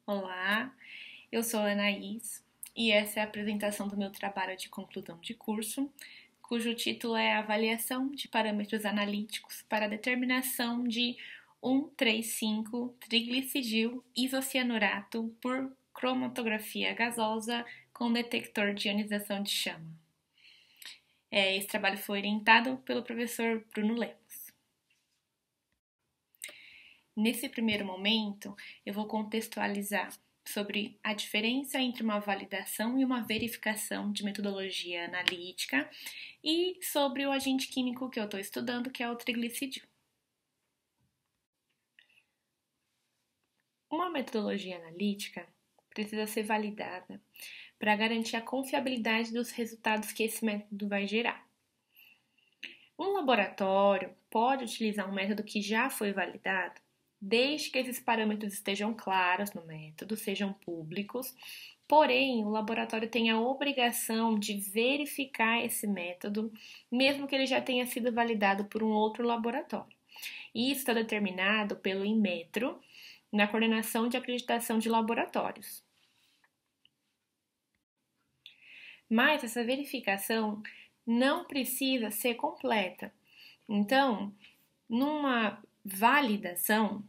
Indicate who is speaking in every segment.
Speaker 1: Olá, eu sou a Anaís e essa é a apresentação do meu trabalho de conclusão de curso, cujo título é Avaliação de Parâmetros Analíticos para a Determinação de 1,3,5 triglicidil-isocianurato por cromatografia gasosa com detector de ionização de chama. Esse trabalho foi orientado pelo professor Bruno Lemos. Nesse primeiro momento, eu vou contextualizar sobre a diferença entre uma validação e uma verificação de metodologia analítica e sobre o agente químico que eu estou estudando, que é o triglicidil. Uma metodologia analítica precisa ser validada para garantir a confiabilidade dos resultados que esse método vai gerar. Um laboratório pode utilizar um método que já foi validado, desde que esses parâmetros estejam claros no método, sejam públicos, porém, o laboratório tem a obrigação de verificar esse método, mesmo que ele já tenha sido validado por um outro laboratório. E isso está determinado pelo Inmetro, na Coordenação de Acreditação de Laboratórios. Mas essa verificação não precisa ser completa. Então, numa validação,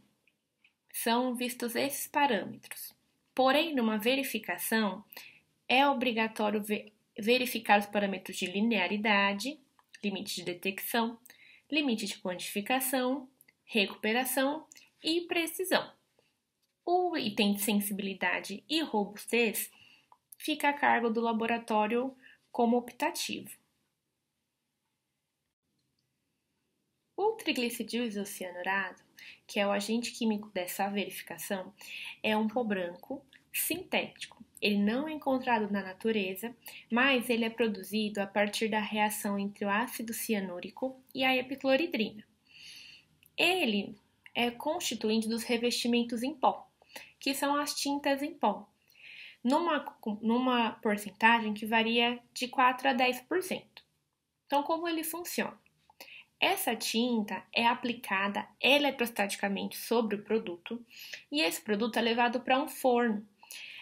Speaker 1: são vistos esses parâmetros. Porém, numa verificação, é obrigatório verificar os parâmetros de linearidade, limite de detecção, limite de quantificação, recuperação e precisão. O item de sensibilidade e robustez fica a cargo do laboratório como optativo. O triglicidil isocianurado, que é o agente químico dessa verificação, é um pó branco sintético. Ele não é encontrado na natureza, mas ele é produzido a partir da reação entre o ácido cianúrico e a epicloridrina. Ele é constituinte dos revestimentos em pó, que são as tintas em pó, numa porcentagem que varia de 4 a 10%. Então, como ele funciona? Essa tinta é aplicada eletrostaticamente sobre o produto e esse produto é levado para um forno.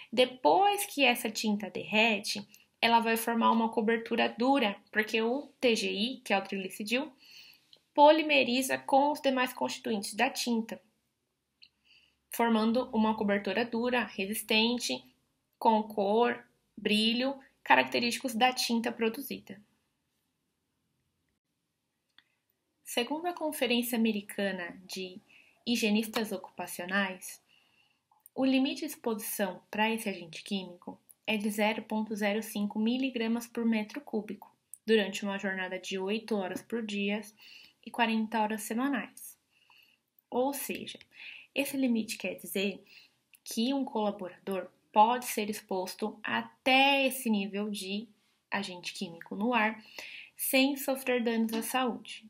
Speaker 1: Depois que essa tinta derrete, ela vai formar uma cobertura dura, porque o TGI, que é o triglicidil, polimeriza com os demais constituintes da tinta, formando uma cobertura dura, resistente, com cor, brilho, característicos da tinta produzida. Segundo a Conferência Americana de Higienistas Ocupacionais, o limite de exposição para esse agente químico é de 0,05 mg por metro cúbico durante uma jornada de 8 horas por dia e 40 horas semanais. Ou seja, esse limite quer dizer que um colaborador pode ser exposto até esse nível de agente químico no ar sem sofrer danos à saúde.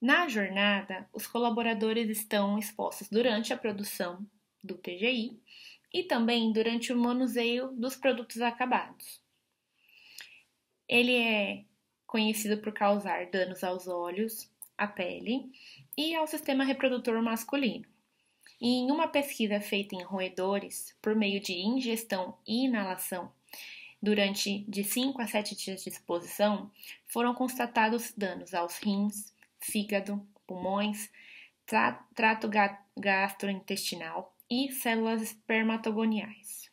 Speaker 1: Na jornada, os colaboradores estão expostos durante a produção do TGI e também durante o manuseio dos produtos acabados. Ele é conhecido por causar danos aos olhos, à pele e ao sistema reprodutor masculino. E em uma pesquisa feita em roedores, por meio de ingestão e inalação, durante de 5 a 7 dias de exposição, foram constatados danos aos rins, fígado, pulmões, trato gastrointestinal e células espermatogoniais.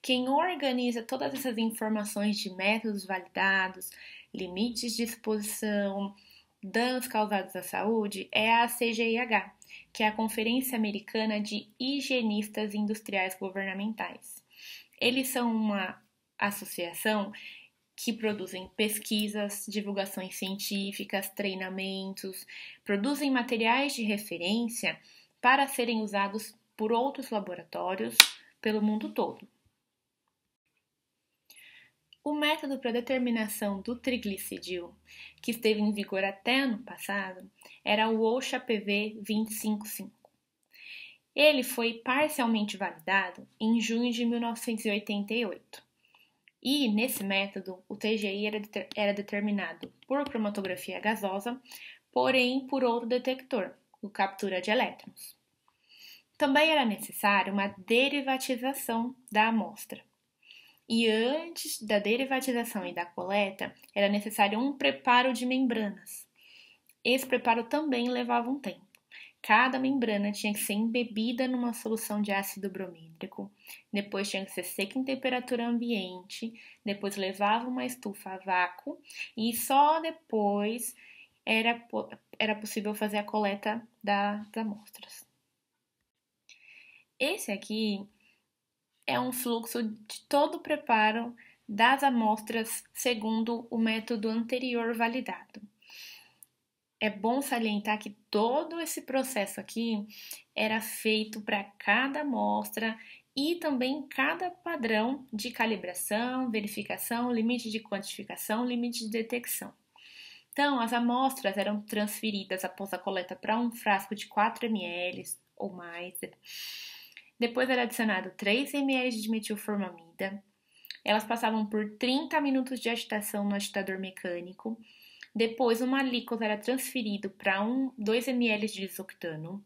Speaker 1: Quem organiza todas essas informações de métodos validados, limites de exposição, danos causados à saúde é a CGIH, que é a Conferência Americana de Higienistas Industriais Governamentais. Eles são uma associação que produzem pesquisas, divulgações científicas, treinamentos, produzem materiais de referência para serem usados por outros laboratórios pelo mundo todo. O método para determinação do triglicidil, que esteve em vigor até ano passado, era o OSHA-PV 255. Ele foi parcialmente validado em junho de 1988. E, nesse método, o TGI era determinado por cromatografia gasosa, porém por outro detector, o captura de elétrons. Também era necessária uma derivatização da amostra. E antes da derivatização e da coleta, era necessário um preparo de membranas. Esse preparo também levava um tempo. Cada membrana tinha que ser embebida numa solução de ácido bromídrico, depois tinha que ser seca em temperatura ambiente, depois levava uma estufa a vácuo e só depois era possível fazer a coleta das amostras. Esse aqui é um fluxo de todo o preparo das amostras segundo o método anterior validado. É bom salientar que todo esse processo aqui era feito para cada amostra e também cada padrão de calibração, verificação, limite de quantificação, limite de detecção. Então, as amostras eram transferidas após a coleta para um frasco de 4 ml ou mais. Depois era adicionado 3 ml de metilformamida. Elas passavam por 30 minutos de agitação no agitador mecânico. Depois, uma alíquota era transferido para 2 ml de isoctano.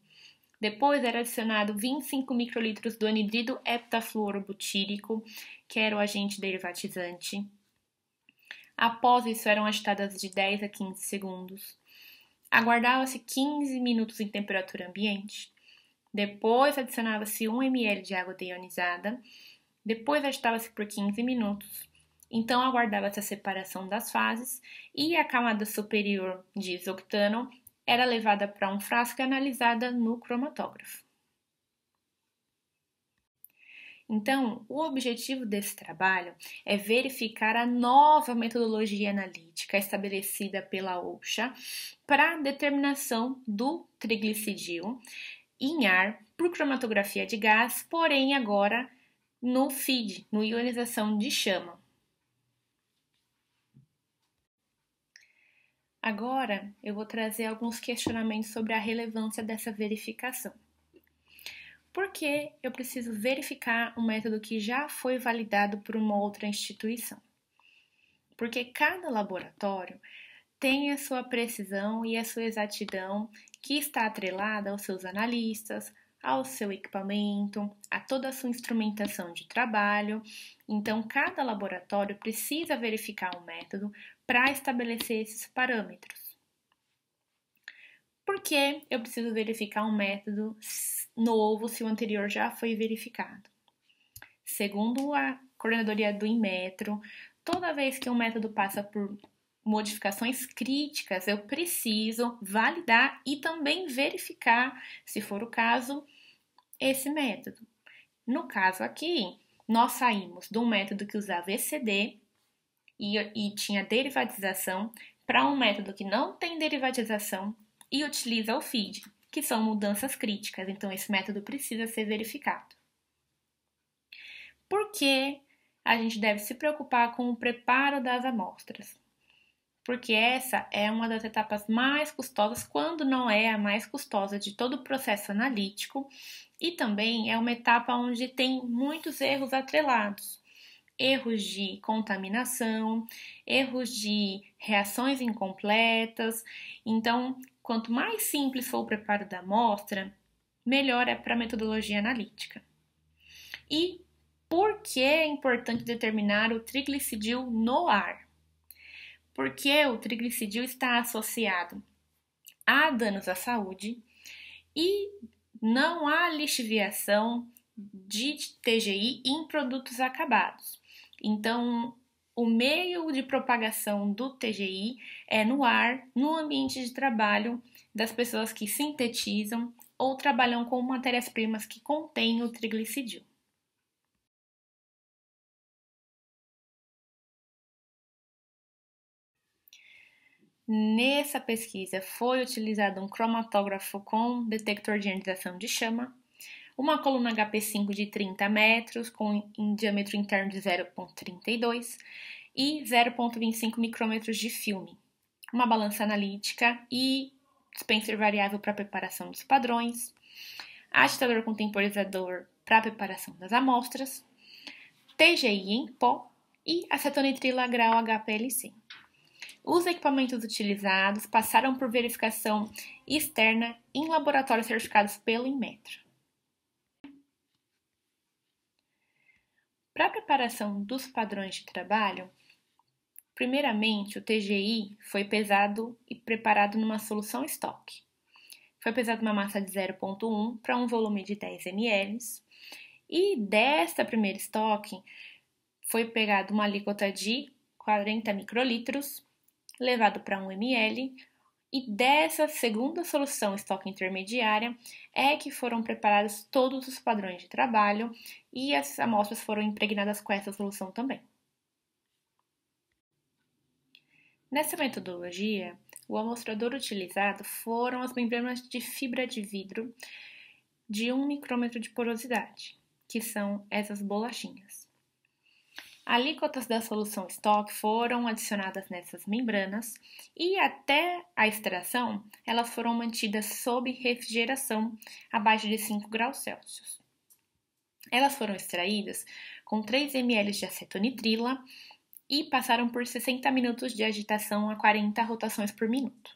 Speaker 1: Depois, era adicionado 25 microlitros do anidrido heptafluorobutírico, que era o agente derivatizante. Após isso, eram agitadas de 10 a 15 segundos. Aguardava-se 15 minutos em temperatura ambiente. Depois, adicionava-se 1 ml de água deionizada. Depois, agitava-se por 15 minutos. Então, aguardava-se a separação das fases e a camada superior de isoctano era levada para um frasco e analisada no cromatógrafo. Então, o objetivo desse trabalho é verificar a nova metodologia analítica estabelecida pela OSHA para a determinação do triglicerídeo em ar por cromatografia de gás, porém agora no FID, no ionização de chama. Agora, eu vou trazer alguns questionamentos sobre a relevância dessa verificação. Por que eu preciso verificar um método que já foi validado por uma outra instituição? Porque cada laboratório tem a sua precisão e a sua exatidão que está atrelada aos seus analistas, ao seu equipamento, a toda a sua instrumentação de trabalho. Então, cada laboratório precisa verificar um método para estabelecer esses parâmetros. Por que eu preciso verificar um método novo se o anterior já foi verificado? Segundo a coordenadoria do Inmetro, toda vez que um método passa por modificações críticas, eu preciso validar e também verificar, se for o caso, esse método. No caso aqui, nós saímos de um método que usava ECD e tinha derivatização para um método que não tem derivatização e utiliza o FID, que são mudanças críticas. Então, esse método precisa ser verificado. Por que a gente deve se preocupar com o preparo das amostras? Porque essa é uma das etapas mais custosas, quando não é a mais custosa de todo o processo analítico, e também é uma etapa onde tem muitos erros atrelados. Erros de contaminação, erros de reações incompletas. Então, quanto mais simples for o preparo da amostra, melhor é para a metodologia analítica. E por que é importante determinar o triglicerídeo no ar? Porque o triglicerídeo está associado a danos à saúde e não há lixiviação de TGI em produtos acabados. Então, o meio de propagação do TGI é no ar, no ambiente de trabalho das pessoas que sintetizam ou trabalham com matérias-primas que contêm o triglicerídeo. Nessa pesquisa foi utilizado um cromatógrafo com detector de ionização de chama, uma coluna HP5 de 30 metros com diâmetro interno de 0,32 e 0,25 micrômetros de filme, uma balança analítica e dispenser variável para preparação dos padrões, agitador com temporizador para preparação das amostras, TGI em pó e acetonitrila grau HPLC. Os equipamentos utilizados passaram por verificação externa em laboratórios certificados pelo Inmetro. Para a preparação dos padrões de trabalho, primeiramente o TGI foi pesado e preparado numa solução estoque. Foi pesado uma massa de 0,1 para um volume de 10 ml e desta primeira estoque foi pegado uma alíquota de 40 microlitros, levado para 1 ml, e dessa segunda solução estoque intermediária é que foram preparados todos os padrões de trabalho e as amostras foram impregnadas com essa solução também. Nessa metodologia, o amostrador utilizado foram as membranas de fibra de vidro de 1 micrômetro de porosidade, que são essas bolachinhas. Alíquotas da solução estoque foram adicionadas nessas membranas e até a extração elas foram mantidas sob refrigeração abaixo de 5 graus Celsius. Elas foram extraídas com 3 ml de acetonitrila e passaram por 60 minutos de agitação a 40 rotações por minuto.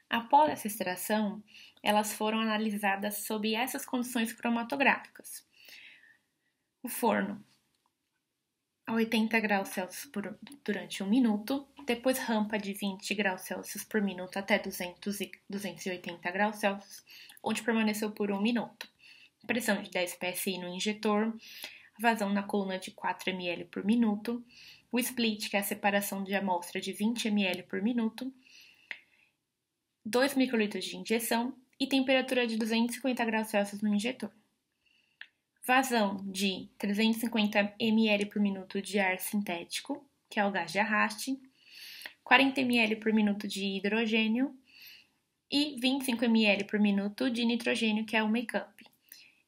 Speaker 1: Após essa extração, elas foram analisadas sob essas condições cromatográficas. O forno a 80 graus Celsius durante 1 minuto, depois rampa de 20 graus Celsius por minuto até 280 graus Celsius, onde permaneceu por 1 minuto. Pressão de 10 psi no injetor, vazão na coluna de 4 ml por minuto, o split, que é a separação de amostra de 20 ml por minuto, 2 microlitros de injeção e temperatura de 250 graus Celsius no injetor. Vazão de 350 ml por minuto de ar sintético, que é o gás de arraste, 40 ml por minuto de hidrogênio e 25 ml por minuto de nitrogênio, que é o make-up,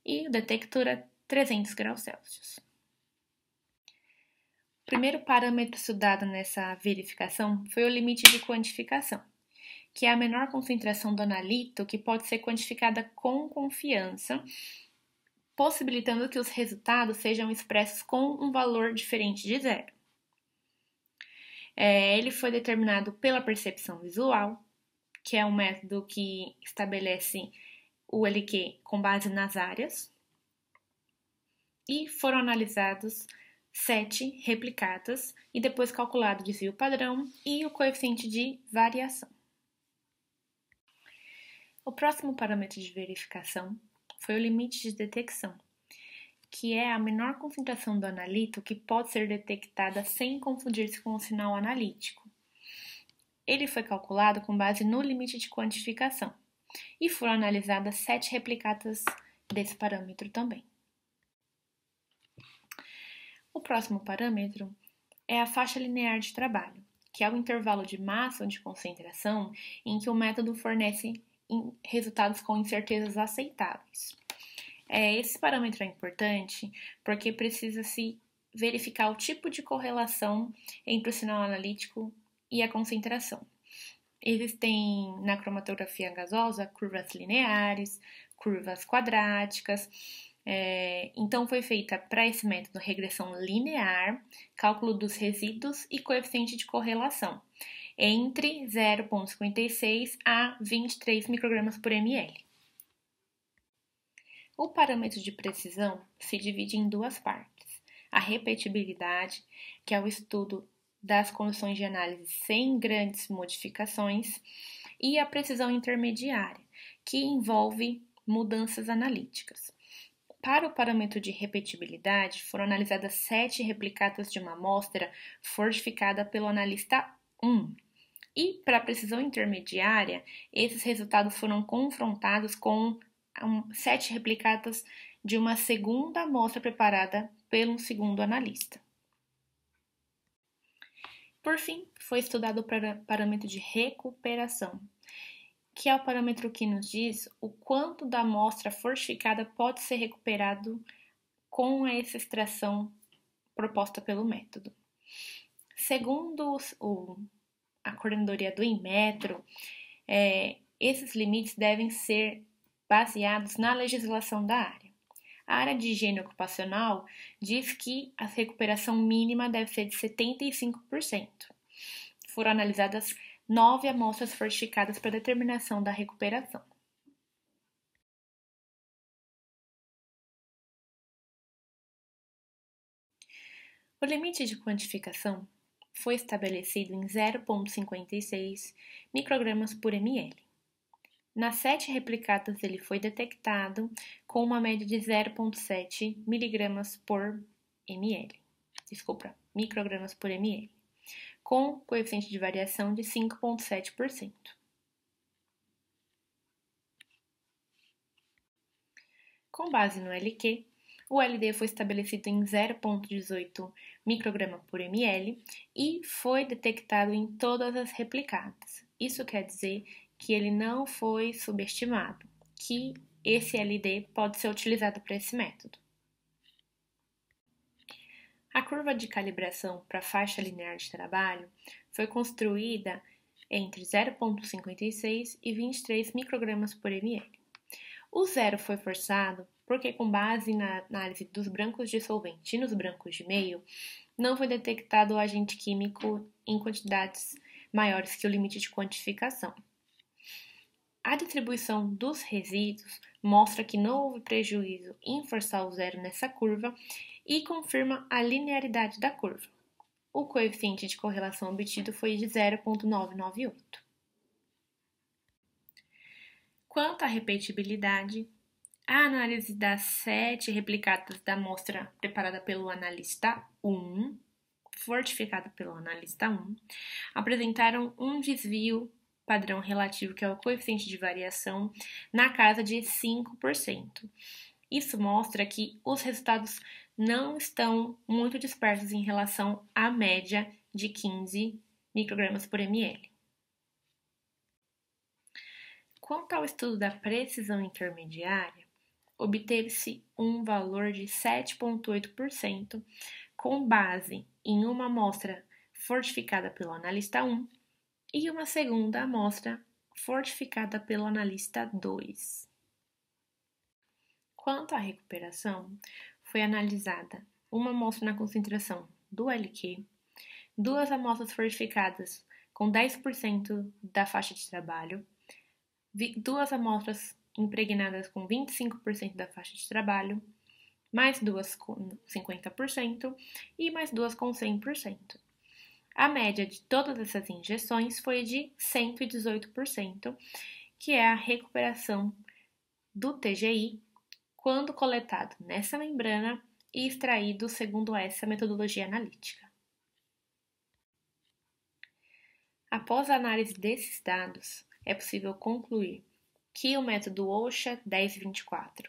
Speaker 1: e o detector a 300 graus Celsius. O primeiro parâmetro estudado nessa verificação foi o limite de quantificação, que é a menor concentração do analito que pode ser quantificada com confiança, possibilitando que os resultados sejam expressos com um valor diferente de zero. Ele foi determinado pela percepção visual, que é um método que estabelece o LQ com base nas áreas, e foram analisados 7 replicadas e depois calculado o desvio padrão e o coeficiente de variação. O próximo parâmetro de verificação foi o limite de detecção, que é a menor concentração do analito que pode ser detectada sem confundir-se com o sinal analítico. Ele foi calculado com base no limite de quantificação e foram analisadas 7 replicadas desse parâmetro também. O próximo parâmetro é a faixa linear de trabalho, que é o intervalo de massa ou de concentração em que o método fornece resultados com incertezas aceitáveis. Esse parâmetro é importante porque precisa-se verificar o tipo de correlação entre o sinal analítico e a concentração. Existem na cromatografia gasosa curvas lineares, curvas quadráticas. Então foi feita para esse método regressão linear, cálculo dos resíduos e coeficiente de correlação entre 0,56 a 23 microgramas por ml. O parâmetro de precisão se divide em duas partes: a repetibilidade, que é o estudo das condições de análise sem grandes modificações, e a precisão intermediária, que envolve mudanças analíticas. Para o parâmetro de repetibilidade, foram analisadas 7 replicadas de uma amostra fortificada pelo analista 1. E para a precisão intermediária, esses resultados foram confrontados com 7 replicadas de uma segunda amostra preparada pelo segundo analista. Por fim, foi estudado o parâmetro de recuperação, que é o parâmetro que nos diz o quanto da amostra fortificada pode ser recuperado com essa extração proposta pelo método. Segundo a coordenadoria do Inmetro, esses limites devem ser baseados na legislação da área. A área de higiene ocupacional diz que a recuperação mínima deve ser de 75%. Foram analisadas 9 amostras fortificadas para determinação da recuperação. O limite de quantificação foi estabelecido em 0,56 microgramas por ml. Nas 7 replicadas ele foi detectado com uma média de 0,7 miligramas por ml. Microgramas por ml, com coeficiente de variação de 5,7%. Com base no LQ, o LD foi estabelecido em 0,18 micrograma por ml e foi detectado em todas as replicadas. Isso quer dizer que ele não foi subestimado, que esse LD pode ser utilizado para esse método. A curva de calibração para a faixa linear de trabalho foi construída entre 0,56 e 23 microgramas por ml. O zero foi forçado porque, com base na análise dos brancos de solvente e nos brancos de meio, não foi detectado o agente químico em quantidades maiores que o limite de quantificação. A distribuição dos resíduos mostra que não houve prejuízo em forçar o zero nessa curva e confirma a linearidade da curva. O coeficiente de correlação obtido foi de 0,998. Quanto à repetibilidade, a análise das 7 replicadas da amostra preparada pelo analista 1, fortificada pelo analista 1, apresentaram um desvio padrão relativo, que é o coeficiente de variação, na casa de 5%. Isso mostra que os resultados não estão muito dispersos em relação à média de 15 microgramas por ml. Quanto ao estudo da precisão intermediária, obteve-se um valor de 7,8% com base em uma amostra fortificada pelo analista 1 e uma segunda amostra fortificada pelo analista 2. Quanto à recuperação, foi analisada uma amostra na concentração do LQ, 2 amostras fortificadas com 10% da faixa de trabalho, 2 amostras impregnadas com 25% da faixa de trabalho, mais 2 com 50% e mais 2 com 100%. A média de todas essas injeções foi de 118%, que é a recuperação do TGI quando coletado nessa membrana e extraído segundo essa metodologia analítica. Após a análise desses dados, é possível concluir que o método OSHA 1024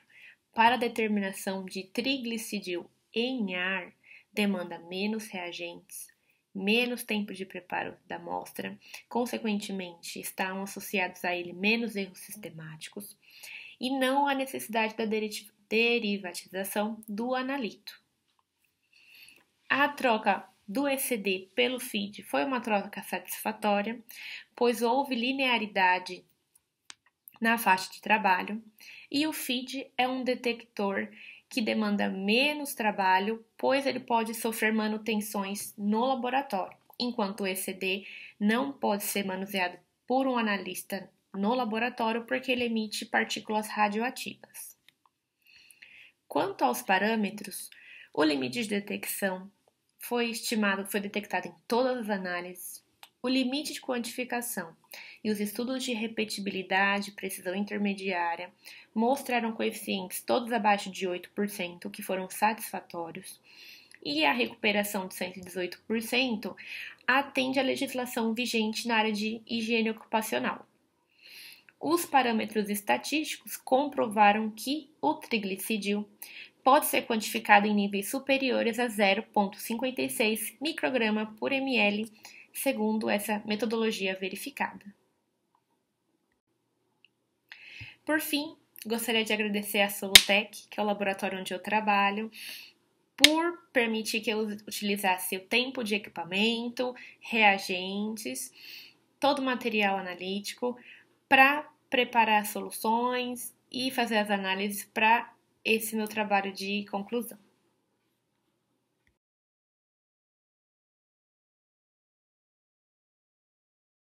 Speaker 1: para a determinação de triglicerídeo em ar demanda menos reagentes, menos tempo de preparo da amostra, consequentemente estão associados a ele menos erros sistemáticos e não a necessidade da derivatização do analito. A troca do ECD pelo FID foi uma troca satisfatória, pois houve linearidade na faixa de trabalho e o FID é um detector que demanda menos trabalho, pois ele pode sofrer manutenções no laboratório, enquanto o ECD não pode ser manuseado por um analista no laboratório porque ele emite partículas radioativas. Quanto aos parâmetros, o limite de detecção foi detectado em todas as análises. O limite de quantificação e os estudos de repetibilidade e precisão intermediária mostraram coeficientes todos abaixo de 8%, que foram satisfatórios, e a recuperação de 118% atende à legislação vigente na área de higiene ocupacional. Os parâmetros estatísticos comprovaram que o triglicídio pode ser quantificado em níveis superiores a 0,56 micrograma por ml, segundo essa metodologia verificada. Por fim, gostaria de agradecer à Solutec, que é o laboratório onde eu trabalho, por permitir que eu utilizasse o tempo de equipamento, reagentes, todo o material analítico para preparar soluções e fazer as análises para esse meu trabalho de conclusão.